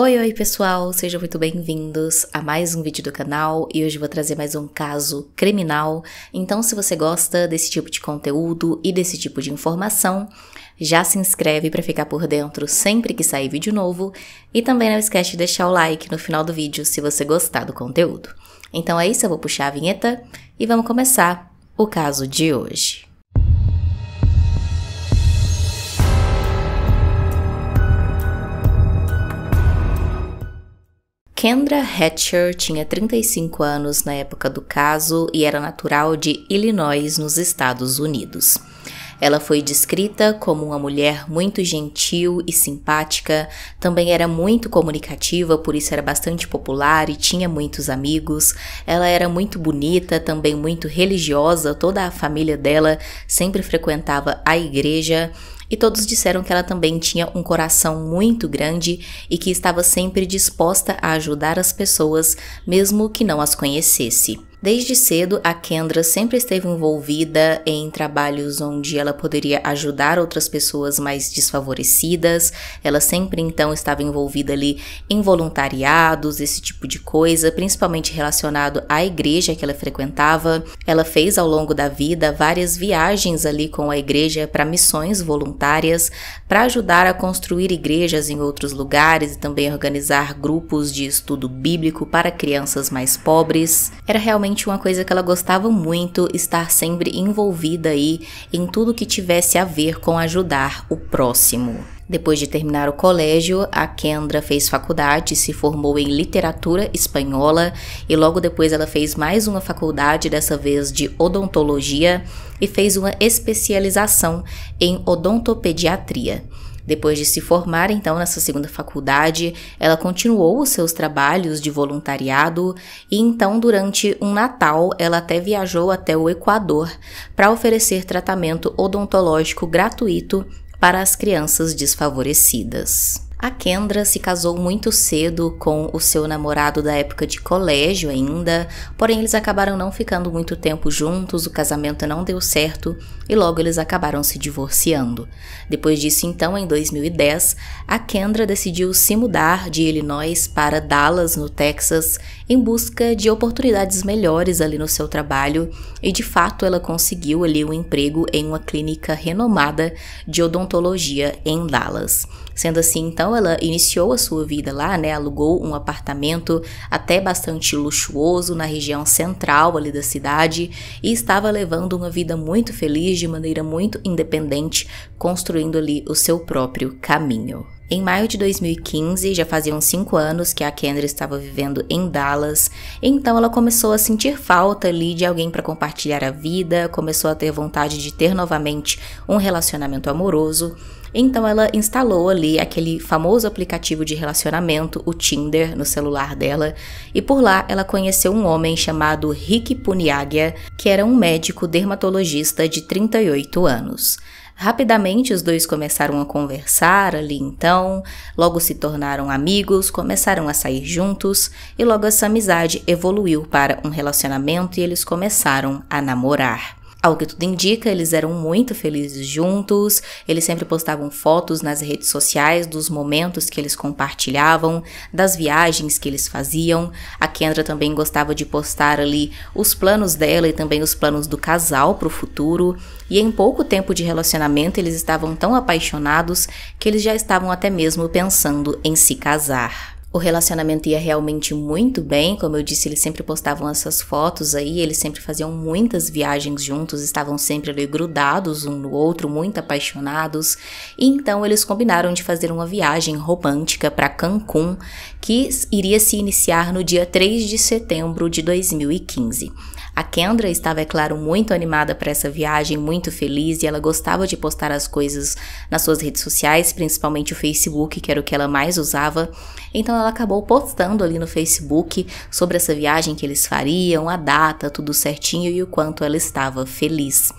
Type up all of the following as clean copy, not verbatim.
Oi pessoal, sejam muito bem-vindos a mais um vídeo do canal e hoje eu vou trazer mais um caso criminal. Então se você gosta desse tipo de conteúdo e desse tipo de informação, já se inscreve para ficar por dentro sempre que sair vídeo novo e também não esquece de deixar o like no final do vídeo se você gostar do conteúdo. Então é isso, eu vou puxar a vinheta e vamos começar o caso de hoje. Kendra Hatcher tinha 35 anos na época do caso e era natural de Illinois, nos Estados Unidos. Ela foi descrita como uma mulher muito gentil e simpática, também era muito comunicativa, por isso era bastante popular e tinha muitos amigos. Ela era muito bonita, também muito religiosa, toda a família dela sempre frequentava a igreja. E todos disseram que ela também tinha um coração muito grande e que estava sempre disposta a ajudar as pessoas, mesmo que não as conhecesse. Desde cedo, a Kendra sempre esteve envolvida em trabalhos onde ela poderia ajudar outras pessoas mais desfavorecidas. Ela sempre, então, estava envolvida ali em voluntariados, esse tipo de coisa, principalmente relacionado à igreja que ela frequentava. Ela fez, ao longo da vida, várias viagens ali com a igreja para missões voluntárias, para ajudar a construir igrejas em outros lugares e também organizar grupos de estudo bíblico para crianças mais pobres. Era realmente uma coisa que ela gostava muito, estar sempre envolvida aí em tudo que tivesse a ver com ajudar o próximo. Depois de terminar o colégio, a Kendra fez faculdade, se formou em literatura espanhola e logo depois ela fez mais uma faculdade, dessa vez de odontologia, e fez uma especialização em odontopediatria. Depois de se formar, então, nessa segunda faculdade, ela continuou os seus trabalhos de voluntariado e, então, durante um Natal, ela até viajou até o Equador para oferecer tratamento odontológico gratuito para as crianças desfavorecidas. A Kendra se casou muito cedo com o seu namorado da época de colégio ainda, porém eles acabaram não ficando muito tempo juntos, o casamento não deu certo e logo eles acabaram se divorciando. Depois disso, então, em 2010, a Kendra decidiu se mudar de Illinois para Dallas, no Texas, em busca de oportunidades melhores ali no seu trabalho e, de fato, ela conseguiu ali um emprego em uma clínica renomada de odontologia em Dallas. Sendo assim, então, ela iniciou a sua vida lá, alugou um apartamento até bastante luxuoso na região central ali da cidade e estava levando uma vida muito feliz, de maneira muito independente, construindo ali o seu próprio caminho. Em maio de 2015, já faziam 5 anos que a Kendra estava vivendo em Dallas, então ela começou a sentir falta ali de alguém para compartilhar a vida, começou a ter vontade de ter novamente um relacionamento amoroso, então ela instalou ali aquele famoso aplicativo de relacionamento, o Tinder, no celular dela, e por lá ela conheceu um homem chamado Rick Puniaglia, que era um médico dermatologista de 38 anos. Rapidamente os dois começaram a conversar ali então, logo se tornaram amigos, começaram a sair juntos e logo essa amizade evoluiu para um relacionamento e eles começaram a namorar. Ao que tudo indica, eles eram muito felizes juntos, eles sempre postavam fotos nas redes sociais dos momentos que eles compartilhavam, das viagens que eles faziam. A Kendra também gostava de postar ali os planos dela e também os planos do casal para o futuro. E em pouco tempo de relacionamento, eles estavam tão apaixonados que eles já estavam até mesmo pensando em se casar. O relacionamento ia realmente muito bem, como eu disse, eles sempre postavam essas fotos aí, eles sempre faziam muitas viagens juntos, estavam sempre ali grudados um no outro, muito apaixonados, e então eles combinaram de fazer uma viagem romântica para Cancún, que iria se iniciar no dia 3 de setembro de 2015. A Kendra estava, é claro, muito animada para essa viagem, muito feliz, e ela gostava de postar as coisas nas suas redes sociais, principalmente o Facebook, que era o que ela mais usava. Então ela acabou postando ali no Facebook sobre essa viagem que eles fariam, a data, tudo certinho e o quanto ela estava feliz.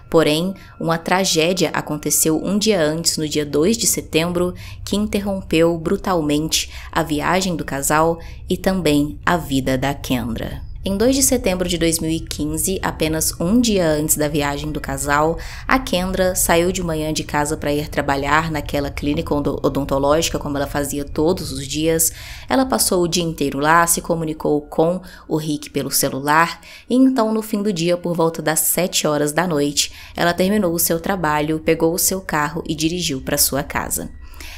Porém, uma tragédia aconteceu um dia antes, no dia 2 de setembro, que interrompeu brutalmente a viagem do casal e também a vida da Kendra. Em 2 de setembro de 2015, apenas um dia antes da viagem do casal, a Kendra saiu de manhã de casa para ir trabalhar naquela clínica odontológica, como ela fazia todos os dias. Ela passou o dia inteiro lá, se comunicou com o Rick pelo celular, e então no fim do dia, por volta das 7 horas da noite, ela terminou o seu trabalho, pegou o seu carro e dirigiu para sua casa.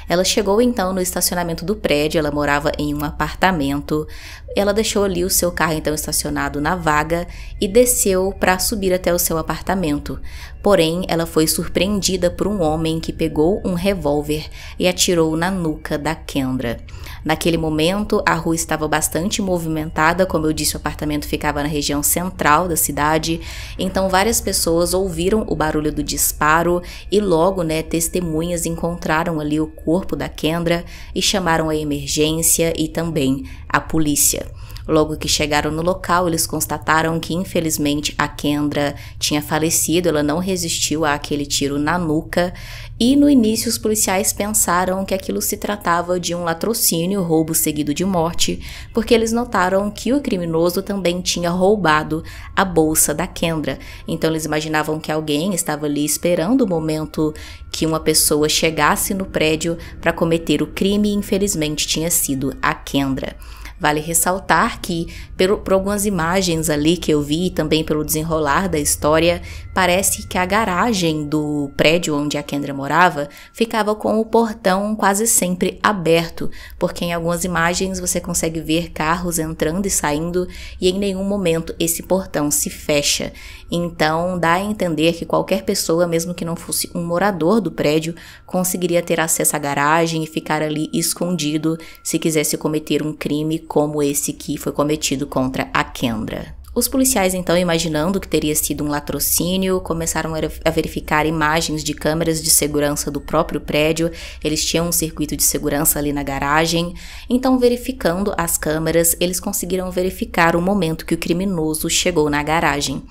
Ela chegou então no estacionamento do prédio, ela morava em um apartamento, ela deixou ali o seu carro então estacionado na vaga e desceu para subir até o seu apartamento. Porém, ela foi surpreendida por um homem que pegou um revólver e atirou na nuca da Kendra. Naquele momento, a rua estava bastante movimentada, como eu disse, o apartamento ficava na região central da cidade, então várias pessoas ouviram o barulho do disparo e logo, testemunhas encontraram ali o corpo da Kendra e chamaram a emergência e também a polícia. Logo que chegaram no local, eles constataram que, infelizmente, a Kendra tinha falecido, ela não resistiu àquele tiro na nuca, e no início os policiais pensaram que aquilo se tratava de um latrocínio, roubo seguido de morte, porque eles notaram que o criminoso também tinha roubado a bolsa da Kendra. Então eles imaginavam que alguém estava ali esperando o momento que uma pessoa chegasse no prédio para cometer o crime, e infelizmente tinha sido a Kendra. Vale ressaltar que, por algumas imagens ali que eu vi e também pelo desenrolar da história, parece que a garagem do prédio onde a Kendra morava ficava com o portão quase sempre aberto, porque em algumas imagens você consegue ver carros entrando e saindo e em nenhum momento esse portão se fecha. Então dá a entender que qualquer pessoa, mesmo que não fosse um morador do prédio, conseguiria ter acesso à garagem e ficar ali escondido se quisesse cometer um crime como esse que foi cometido contra a Kendra. Os policiais, então, imaginando que teria sido um latrocínio, começaram a verificar imagens de câmeras de segurança do próprio prédio. Eles tinham um circuito de segurança ali na garagem. Então, verificando as câmeras, eles conseguiram verificar o momento que o criminoso chegou na garagem.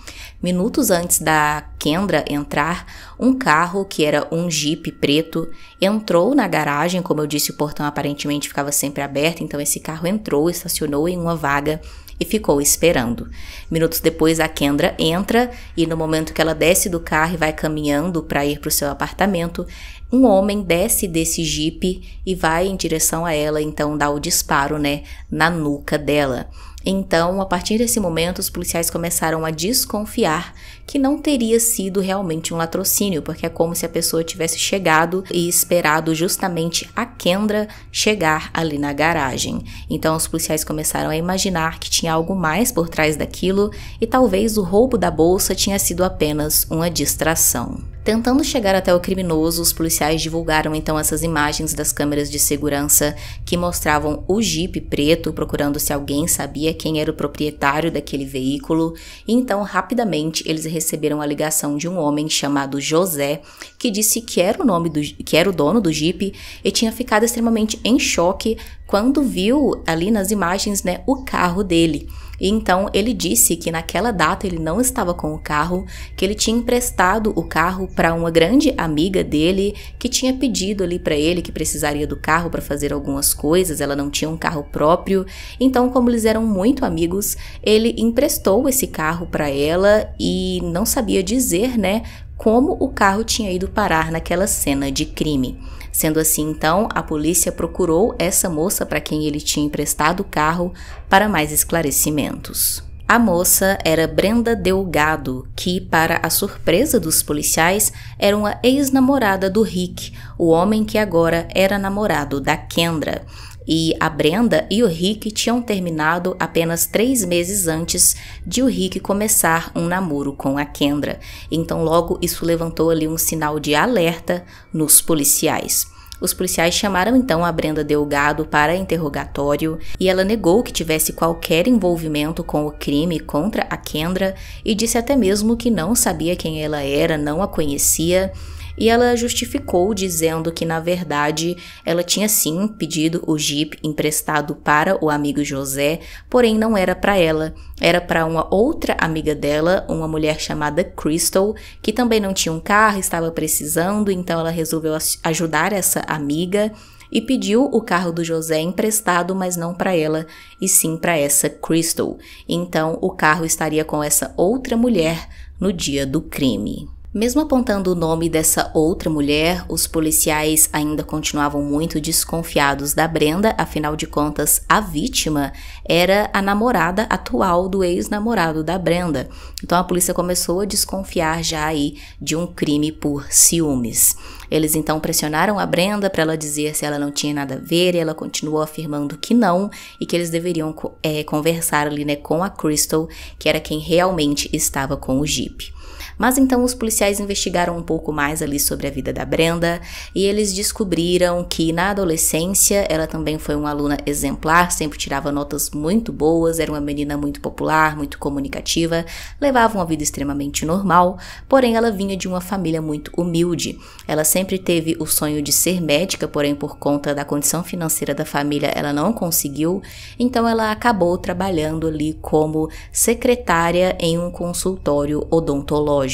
Minutos antes da Kendra entrar, um carro, que era um Jeep preto, entrou na garagem. Como eu disse, o portão aparentemente ficava sempre aberto, então esse carro entrou, estacionou em uma vaga e ficou esperando. Minutos depois, a Kendra entra e no momento que ela desce do carro e vai caminhando para ir para o seu apartamento, um homem desce desse Jeep e vai em direção a ela, então dá o disparo, na nuca dela. Então, a partir desse momento, os policiais começaram a desconfiar que não teria sido realmente um latrocínio, porque é como se a pessoa tivesse chegado e esperado justamente a Kendra chegar ali na garagem. Então, os policiais começaram a imaginar que tinha algo mais por trás daquilo e talvez o roubo da bolsa tinha sido apenas uma distração. Tentando chegar até o criminoso, os policiais divulgaram então essas imagens das câmeras de segurança que mostravam o Jeep preto, procurando se alguém sabia quem era o proprietário daquele veículo. E então, rapidamente, eles receberam a ligação de um homem chamado José, que disse que era o dono do Jeep e tinha ficado extremamente em choque quando viu ali nas imagens, o carro dele. E então ele disse que naquela data ele não estava com o carro, que ele tinha emprestado o carro para uma grande amiga dele que tinha pedido ali para ele que precisaria do carro para fazer algumas coisas, ela não tinha um carro próprio. Então, como eles eram muito amigos, ele emprestou esse carro para ela e não sabia dizer, como o carro tinha ido parar naquela cena de crime. Sendo assim, então, a polícia procurou essa moça para quem ele tinha emprestado o carro para mais esclarecimentos. A moça era Brenda Delgado, que, para a surpresa dos policiais, era uma ex-namorada do Rick, o homem que agora era namorado da Kendra. E a Brenda e o Rick tinham terminado apenas 3 meses antes de o Rick começar um namoro com a Kendra. Então logo isso levantou ali um sinal de alerta nos policiais. Os policiais chamaram então a Brenda Delgado para interrogatório e ela negou que tivesse qualquer envolvimento com o crime contra a Kendra e disse até mesmo que não sabia quem ela era, não a conhecia. E ela justificou dizendo que, na verdade, ela tinha sim pedido o Jeep emprestado para o amigo José, porém não era para ela, era para uma outra amiga dela, uma mulher chamada Crystal, que também não tinha um carro, estava precisando, então ela resolveu ajudar essa amiga. e pediu o carro do José emprestado, mas não para ela, e sim para essa Crystal. Então, o carro estaria com essa outra mulher no dia do crime. Mesmo apontando o nome dessa outra mulher, os policiais ainda continuavam muito desconfiados da Brenda, afinal de contas, a vítima era a namorada atual do ex-namorado da Brenda. Então a polícia começou a desconfiar já aí de um crime por ciúmes. Eles então pressionaram a Brenda para ela dizer se ela não tinha nada a ver, e ela continuou afirmando que não, e que eles deveriam conversar ali, né, com a Crystal, que era quem realmente estava com o Jeep. Mas então os policiais investigaram um pouco mais ali sobre a vida da Brenda e eles descobriram que na adolescência ela também foi uma aluna exemplar, sempre tirava notas muito boas, era uma menina muito popular, muito comunicativa, levava uma vida extremamente normal, porém ela vinha de uma família muito humilde. Ela sempre teve o sonho de ser médica, porém por conta da condição financeira da família ela não conseguiu, então ela acabou trabalhando ali como secretária em um consultório odontológico.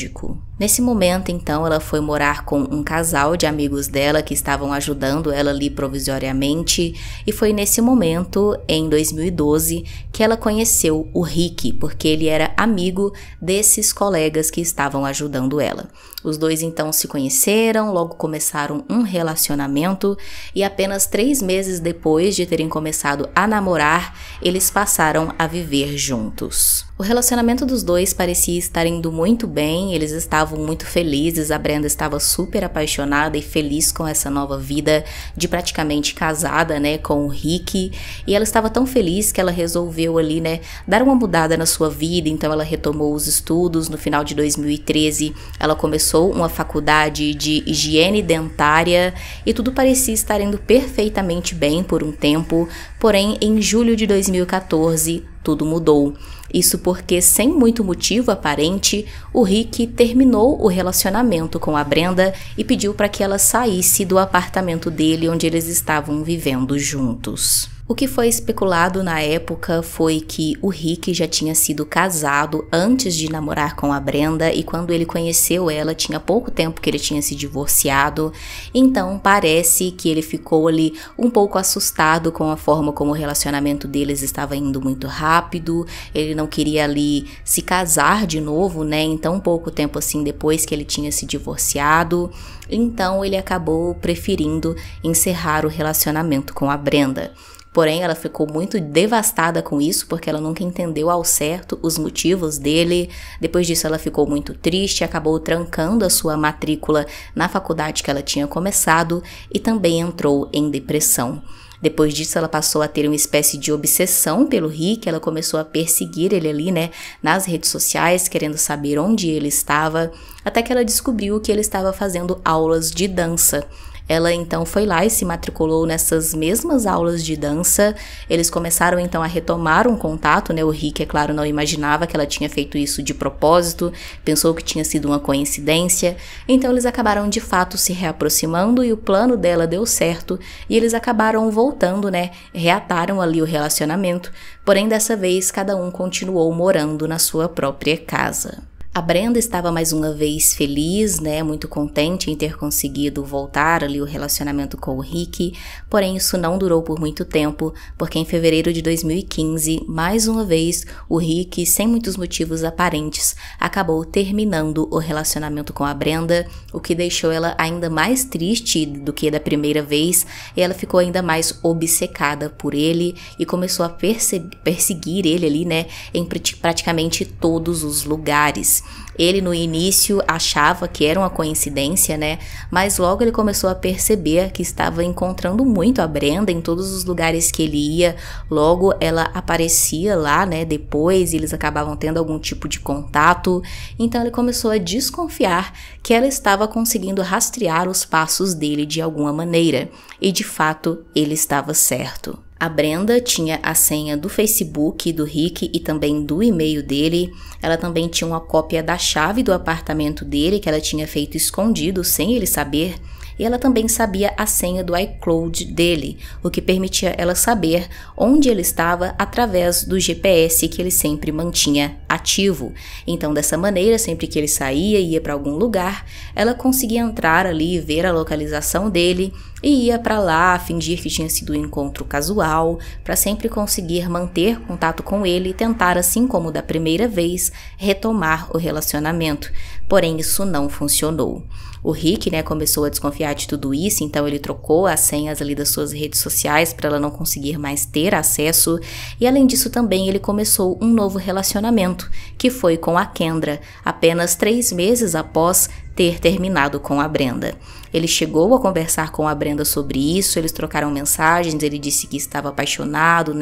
Nesse momento, então, ela foi morar com um casal de amigos dela que estavam ajudando ela ali provisoriamente, e foi nesse momento, em 2012, que ela conheceu o Rick, porque ele era amigo desses colegas que estavam ajudando ela. Os dois então se conheceram, logo começaram um relacionamento e apenas 3 meses depois de terem começado a namorar, eles passaram a viver juntos. O relacionamento dos dois parecia estar indo muito bem, eles estavam muito felizes, a Brenda estava super apaixonada e feliz com essa nova vida de praticamente casada, né, com o Rick, e ela estava tão feliz que ela resolveu ali, né, dar uma mudada na sua vida, então ela retomou os estudos. No final de 2013, ela começou uma faculdade de higiene dentária e tudo parecia estar indo perfeitamente bem por um tempo, porém em julho de 2014 tudo mudou. Isso porque, sem muito motivo aparente, o Rick terminou o relacionamento com a Brenda e pediu para que ela saísse do apartamento dele onde eles estavam vivendo juntos. O que foi especulado na época foi que o Rick já tinha sido casado antes de namorar com a Brenda, e quando ele conheceu ela tinha pouco tempo que ele tinha se divorciado, então parece que ele ficou ali um pouco assustado com a forma como o relacionamento deles estava indo muito rápido, ele não queria ali se casar de novo, né, em tão pouco tempo assim depois que ele tinha se divorciado, então ele acabou preferindo encerrar o relacionamento com a Brenda. Porém, ela ficou muito devastada com isso, porque ela nunca entendeu ao certo os motivos dele. Depois disso, ela ficou muito triste, acabou trancando a sua matrícula na faculdade que ela tinha começado e também entrou em depressão. Depois disso, ela passou a ter uma espécie de obsessão pelo Rick, ela começou a perseguir ele ali, né, nas redes sociais, querendo saber onde ele estava, até que ela descobriu que ele estava fazendo aulas de dança. Ela então foi lá e se matriculou nessas mesmas aulas de dança. Eles começaram então a retomar um contato, né? O Rick, é claro, não imaginava que ela tinha feito isso de propósito, pensou que tinha sido uma coincidência. Então eles acabaram de fato se reaproximando e o plano dela deu certo e eles acabaram voltando, né? Reataram ali o relacionamento, porém dessa vez cada um continuou morando na sua própria casa. A Brenda estava mais uma vez feliz, né, muito contente em ter conseguido voltar ali o relacionamento com o Rick, porém isso não durou por muito tempo, porque em fevereiro de 2015, mais uma vez, o Rick, sem muitos motivos aparentes, acabou terminando o relacionamento com a Brenda, o que deixou ela ainda mais triste do que da primeira vez, e ela ficou ainda mais obcecada por ele e começou a perseguir ele ali, né, em praticamente todos os lugares. Ele no início achava que era uma coincidência, né? Mas logo ele começou a perceber que estava encontrando muito a Brenda em todos os lugares que ele ia. Logo ela aparecia lá, né? Depois eles acabavam tendo algum tipo de contato. Então ele começou a desconfiar que ela estava conseguindo rastrear os passos dele de alguma maneira. E de fato ele estava certo. A Brenda tinha a senha do Facebook do Rick e também do e-mail dele. Ela também tinha uma cópia da chave do apartamento dele que ela tinha feito escondido sem ele saber. e ela também sabia a senha do iCloud dele, o que permitia ela saber onde ele estava através do GPS que ele sempre mantinha ativo. Então, dessa maneira, sempre que ele saía e ia para algum lugar, ela conseguia entrar ali e ver a localização dele e ia para lá fingir que tinha sido um encontro casual, para sempre conseguir manter contato com ele e tentar, assim como da primeira vez, retomar o relacionamento. Porém, isso não funcionou. O Rick, começou a desconfiar de tudo isso, então ele trocou as senhas ali das suas redes sociais para ela não conseguir mais ter acesso, e além disso também ele começou um novo relacionamento, que foi com a Kendra, apenas 3 meses após ter terminado com a Brenda. Ele chegou a conversar com a Brenda sobre isso, eles trocaram mensagens, ele disse que estava apaixonado,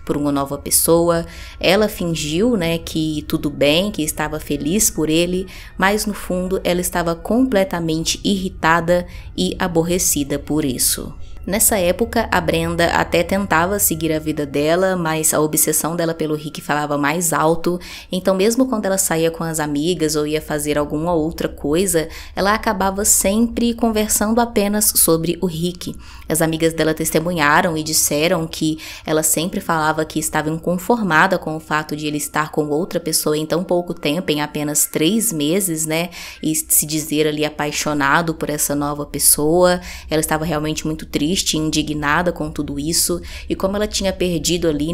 por uma nova pessoa. Ela fingiu, que tudo bem, que estava feliz por ele, mas no fundo ela estava completamente irritada e aborrecida por isso. Nessa época, a Brenda até tentava seguir a vida dela, mas a obsessão dela pelo Rick falava mais alto, então mesmo quando ela saía com as amigas ou ia fazer alguma outra coisa, ela acabava sempre conversando apenas sobre o Rick. As amigas dela testemunharam e disseram que ela sempre falava que estava inconformada com o fato de ele estar com outra pessoa em tão pouco tempo, em apenas 3 meses, e se dizer ali apaixonado por essa nova pessoa. Ela estava realmente muito triste, indignada com tudo isso, e como ela tinha perdido ali,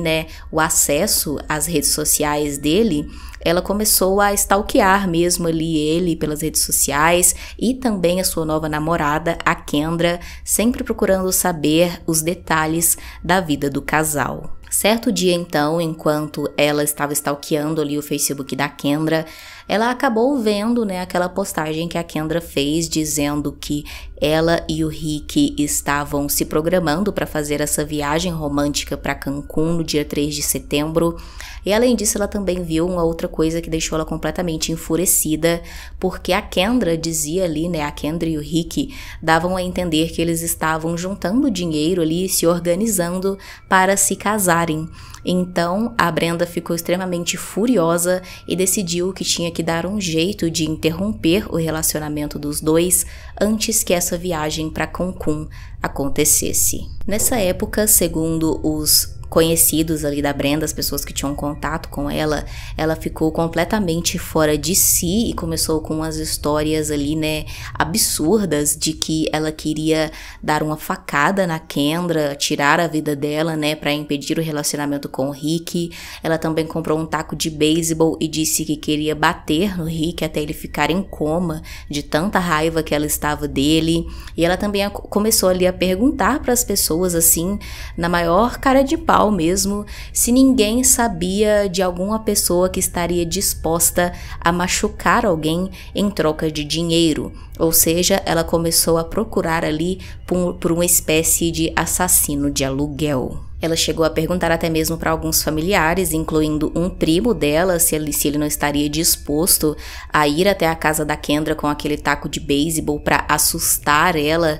o acesso às redes sociais dele, ela começou a stalkear mesmo ali ele pelas redes sociais e também a sua nova namorada, a Kendra, sempre procurando saber os detalhes da vida do casal. Certo dia, então, enquanto ela estava stalkeando ali o Facebook da Kendra, ela acabou vendo, aquela postagem que a Kendra fez dizendo que ela e o Rick estavam se programando para fazer essa viagem romântica para Cancún no dia 3 de setembro. E além disso, ela também viu uma outra coisa que deixou ela completamente enfurecida, porque a Kendra dizia ali, a Kendra e o Rick davam a entender que eles estavam juntando dinheiro ali, se organizando para se casarem. Então, a Brenda ficou extremamente furiosa e decidiu que tinha que dar um jeito de interromper o relacionamento dos dois antes que essa viagem para Cancún acontecesse. Nessa época, segundo os conhecidos ali da Brenda, as pessoas que tinham contato com ela, ela ficou completamente fora de si e começou com umas histórias ali, absurdas de que ela queria dar uma facada na Kendra, tirar a vida dela, para impedir o relacionamento com o Rick. Ela também comprou um taco de beisebol e disse que queria bater no Rick até ele ficar em coma de tanta raiva que ela estava dele. E ela também começou ali a perguntar para as pessoas, assim, na maior cara de pau mesmo, se ninguém sabia de alguma pessoa que estaria disposta a machucar alguém em troca de dinheiro. Ou seja, ela começou a procurar ali por uma espécie de assassino de aluguel. Ela chegou a perguntar até mesmo para alguns familiares, incluindo um primo dela, se ele não estaria disposto a ir até a casa da Kendra com aquele taco de beisebol para assustar ela,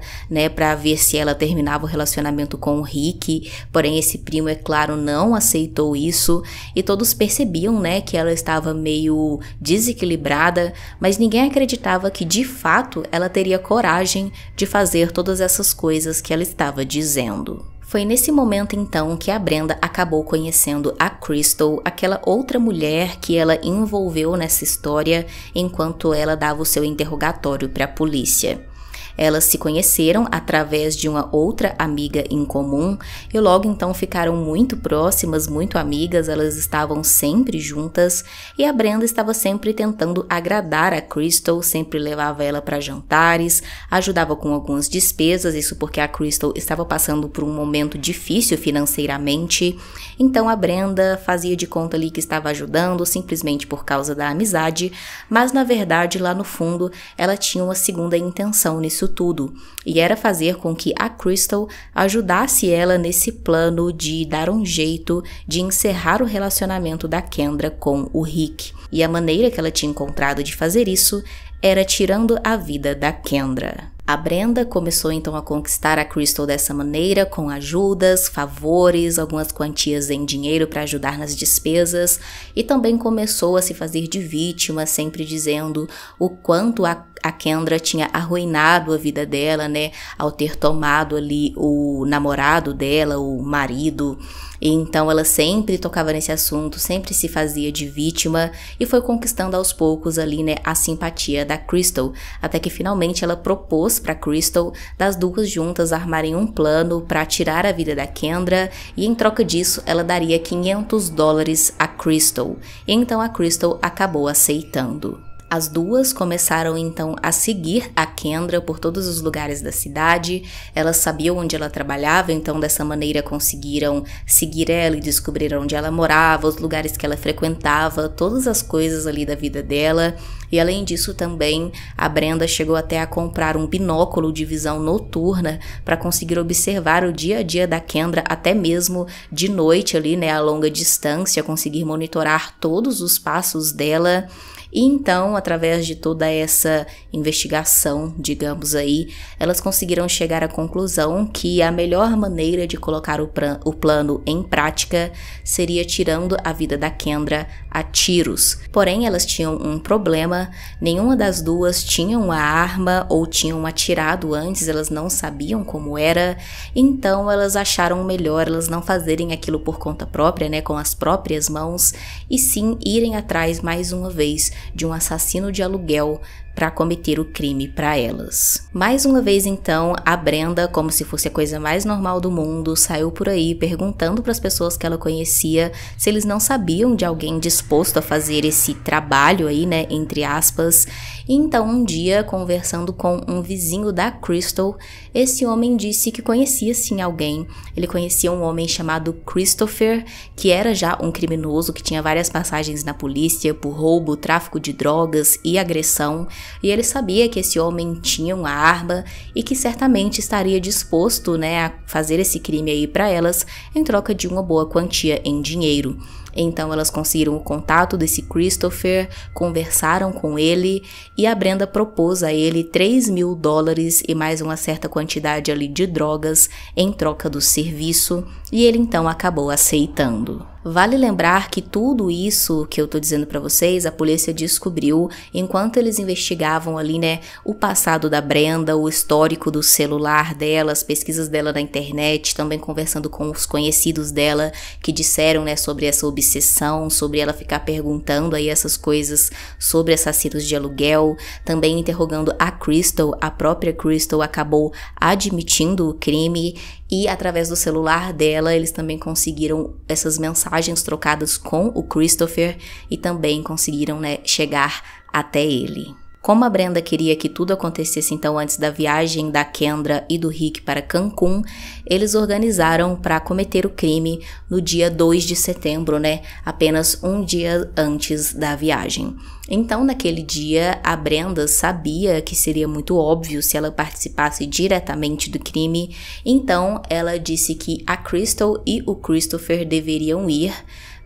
para ver se ela terminava o relacionamento com o Rick. Porém, esse primo, é claro, não aceitou isso e todos percebiam, que ela estava meio desequilibrada, mas ninguém acreditava que, de fato, ela teria coragem de fazer todas essas coisas que ela estava dizendo. Foi nesse momento, então, que a Brenda acabou conhecendo a Crystal, aquela outra mulher que ela envolveu nessa história enquanto ela dava o seu interrogatório para a polícia. Elas se conheceram através de uma outra amiga em comum e logo então ficaram muito próximas, muito amigas, elas estavam sempre juntas e a Brenda estava sempre tentando agradar a Crystal, sempre levava ela para jantares, ajudava com algumas despesas, isso porque a Crystal estava passando por um momento difícil financeiramente, então a Brenda fazia de conta ali que estava ajudando simplesmente por causa da amizade, mas na verdade lá no fundo ela tinha uma segunda intenção nisso tudo, e era fazer com que a Crystal ajudasse ela nesse plano de dar um jeito de encerrar o relacionamento da Kendra com o Rick. E a maneira que ela tinha encontrado de fazer isso era tirando a vida da Kendra. A Brenda começou então a conquistar a Crystal dessa maneira, com ajudas, favores, algumas quantias em dinheiro para ajudar nas despesas, e também começou a se fazer de vítima, sempre dizendo o quanto a Kendra tinha arruinado a vida dela, né, ao ter tomado ali o namorado dela, o marido. E então ela sempre tocava nesse assunto, sempre se fazia de vítima e foi conquistando aos poucos ali, né, a simpatia da Crystal, até que finalmente ela propôs para Crystal das duas juntas armarem um plano para tirar a vida da Kendra, e em troca disso ela daria $500 a Crystal. E então a Crystal acabou aceitando. As duas começaram então a seguir a Kendra por todos os lugares da cidade. Elas sabiam onde ela trabalhava, então dessa maneira conseguiram seguir ela e descobrir onde ela morava, os lugares que ela frequentava, todas as coisas ali da vida dela. E além disso também, a Brenda chegou até a comprar um binóculo de visão noturna para conseguir observar o dia a dia da Kendra, até mesmo de noite ali, né, a longa distância, conseguir monitorar todos os passos dela. E então, através de toda essa investigação, digamos aí, elas conseguiram chegar à conclusão que a melhor maneira de colocar o plano em prática seria tirando a vida da Kendra a tiros. Porém, elas tinham um problema, nenhuma das duas tinha uma arma ou tinham atirado antes, elas não sabiam como era, então elas acharam melhor elas não fazerem aquilo por conta própria, né, com as próprias mãos, e sim irem atrás mais uma vez de um assassino de aluguel para cometer o crime para elas. Mais uma vez então, a Brenda, como se fosse a coisa mais normal do mundo, saiu por aí perguntando para as pessoas que ela conhecia se eles não sabiam de alguém disposto a fazer esse trabalho aí, né, entre aspas. E então um dia, conversando com um vizinho da Crystal, esse homem disse que conhecia sim alguém. Ele conhecia um homem chamado Christopher, que era já um criminoso, que tinha várias passagens na polícia por roubo, tráfico de drogas e agressão. E ele sabia que esse homem tinha uma arma e que certamente estaria disposto, né, a fazer esse crime aí para elas em troca de uma boa quantia em dinheiro. Então elas conseguiram o contato desse Christopher, conversaram com ele e a Brenda propôs a ele $3.000 e mais uma certa quantidade ali de drogas em troca do serviço, e ele então acabou aceitando. Vale lembrar que tudo isso que eu tô dizendo pra vocês, a polícia descobriu enquanto eles investigavam ali, né, o passado da Brenda, o histórico do celular dela, as pesquisas dela na internet, também conversando com os conhecidos dela que disseram, né, sobre essa obsessão, sobre ela ficar perguntando aí essas coisas sobre assassinos de aluguel, também interrogando a Crystal. A própria Crystal acabou admitindo o crime e através do celular dela eles também conseguiram essas mensagens trocadas com o Christopher e também conseguiram, né, chegar até ele. Como a Brenda queria que tudo acontecesse então antes da viagem da Kendra e do Rick para Cancún, eles organizaram para cometer o crime no dia 2 de setembro, né? Apenas um dia antes da viagem. Então, naquele dia, a Brenda sabia que seria muito óbvio se ela participasse diretamente do crime, então ela disse que a Crystal e o Christopher deveriam ir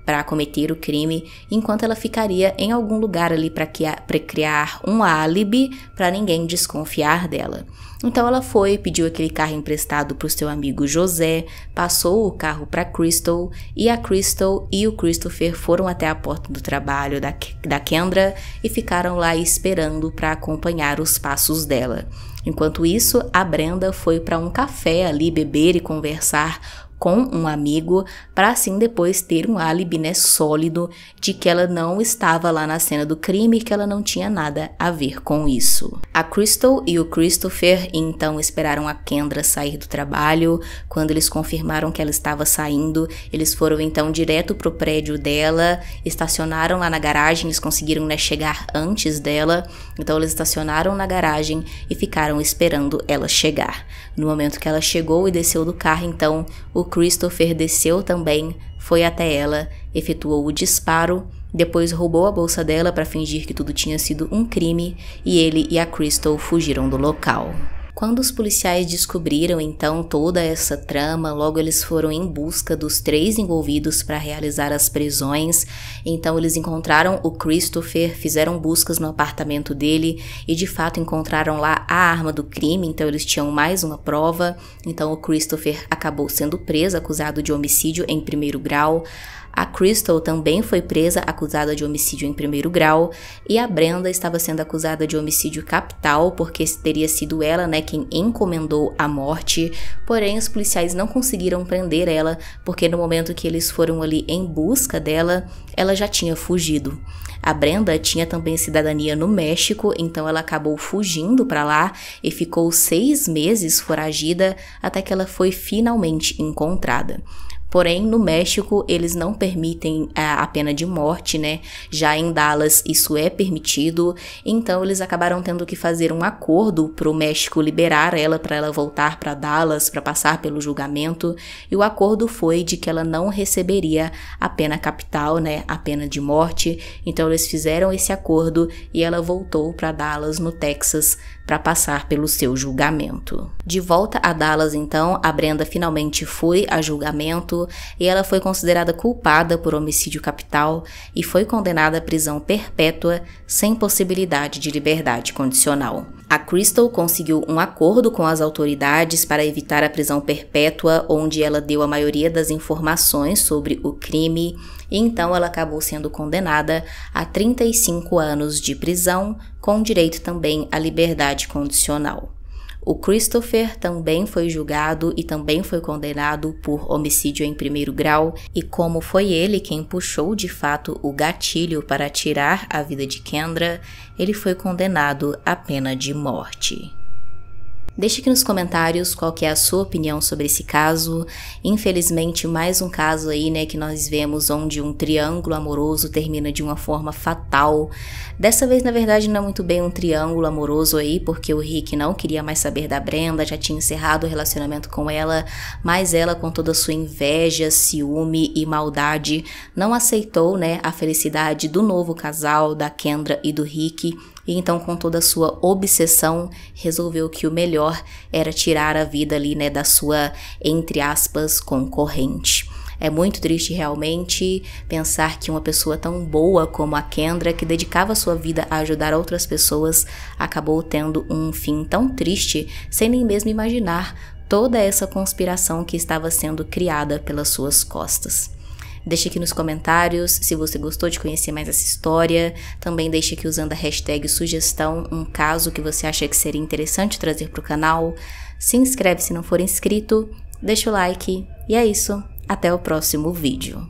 para cometer o crime, enquanto ela ficaria em algum lugar ali para criar um álibi para ninguém desconfiar dela. Então ela foi, pediu aquele carro emprestado para o seu amigo José, passou o carro para Crystal, e a Crystal e o Christopher foram até a porta do trabalho da Kendra e ficaram lá esperando para acompanhar os passos dela. Enquanto isso, a Brenda foi para um café ali beber e conversar com um amigo, para assim depois ter um álibi, né, sólido de que ela não estava lá na cena do crime e que ela não tinha nada a ver com isso. A Crystal e o Christopher então esperaram a Kendra sair do trabalho. Quando eles confirmaram que ela estava saindo, eles foram então direto pro prédio dela, estacionaram lá na garagem, eles conseguiram, né, chegar antes dela, então eles estacionaram na garagem e ficaram esperando ela chegar. No momento que ela chegou e desceu do carro, então o Christopher desceu também, foi até ela, efetuou o disparo, depois roubou a bolsa dela para fingir que tudo tinha sido um crime e ele e a Crystal fugiram do local. Quando os policiais descobriram então toda essa trama, logo eles foram em busca dos 3 envolvidos para realizar as prisões. Então eles encontraram o Christopher, fizeram buscas no apartamento dele e de fato encontraram lá a arma do crime, então eles tinham mais uma prova. Então o Christopher acabou sendo preso, acusado de homicídio em 1º grau. A Crystal também foi presa, acusada de homicídio em 1º grau, e a Brenda estava sendo acusada de homicídio capital, porque teria sido ela, quem encomendou a morte. Porém, os policiais não conseguiram prender ela, porque no momento que eles foram ali em busca dela, ela já tinha fugido. A Brenda tinha também cidadania no México, então ela acabou fugindo para lá e ficou 6 meses foragida até que ela foi finalmente encontrada. Porém, no México, eles não permitem a pena de morte, Já em Dallas, isso é permitido. Então, eles acabaram tendo que fazer um acordo para o México liberar ela, para ela voltar para Dallas, para passar pelo julgamento. E o acordo foi de que ela não receberia a pena capital, a pena de morte. Então, eles fizeram esse acordo e ela voltou para Dallas, no Texas, para passar pelo seu julgamento. De volta a Dallas, então, a Brenda finalmente foi a julgamento e ela foi considerada culpada por homicídio capital e foi condenada à prisão perpétua sem possibilidade de liberdade condicional. A Crystal conseguiu um acordo com as autoridades para evitar a prisão perpétua, onde ela deu a maioria das informações sobre o crime, e então ela acabou sendo condenada a 35 anos de prisão, com direito também à liberdade condicional. O Christopher também foi julgado e também foi condenado por homicídio em 1º grau, e como foi ele quem puxou de fato o gatilho para tirar a vida de Kendra, ele foi condenado à pena de morte. Deixe aqui nos comentários qual que é a sua opinião sobre esse caso. Infelizmente, mais um caso aí, que nós vemos onde um triângulo amoroso termina de uma forma fatal. Dessa vez, na verdade, não é muito bem um triângulo amoroso aí, porque o Rick não queria mais saber da Brenda, já tinha encerrado o relacionamento com ela, mas ela, com toda a sua inveja, ciúme e maldade, não aceitou, a felicidade do novo casal, da Kendra e do Rick. E então, com toda a sua obsessão, resolveu que o melhor era tirar a vida ali, da sua, entre aspas, concorrente. É muito triste realmente pensar que uma pessoa tão boa como a Kendra, que dedicava sua vida a ajudar outras pessoas, acabou tendo um fim tão triste, sem nem mesmo imaginar toda essa conspiração que estava sendo criada pelas suas costas. Deixe aqui nos comentários se você gostou de conhecer mais essa história. Também deixe aqui usando a hashtag sugestão um caso que você acha que seria interessante trazer para o canal. Se inscreve se não for inscrito, deixa o like e é isso. Até o próximo vídeo.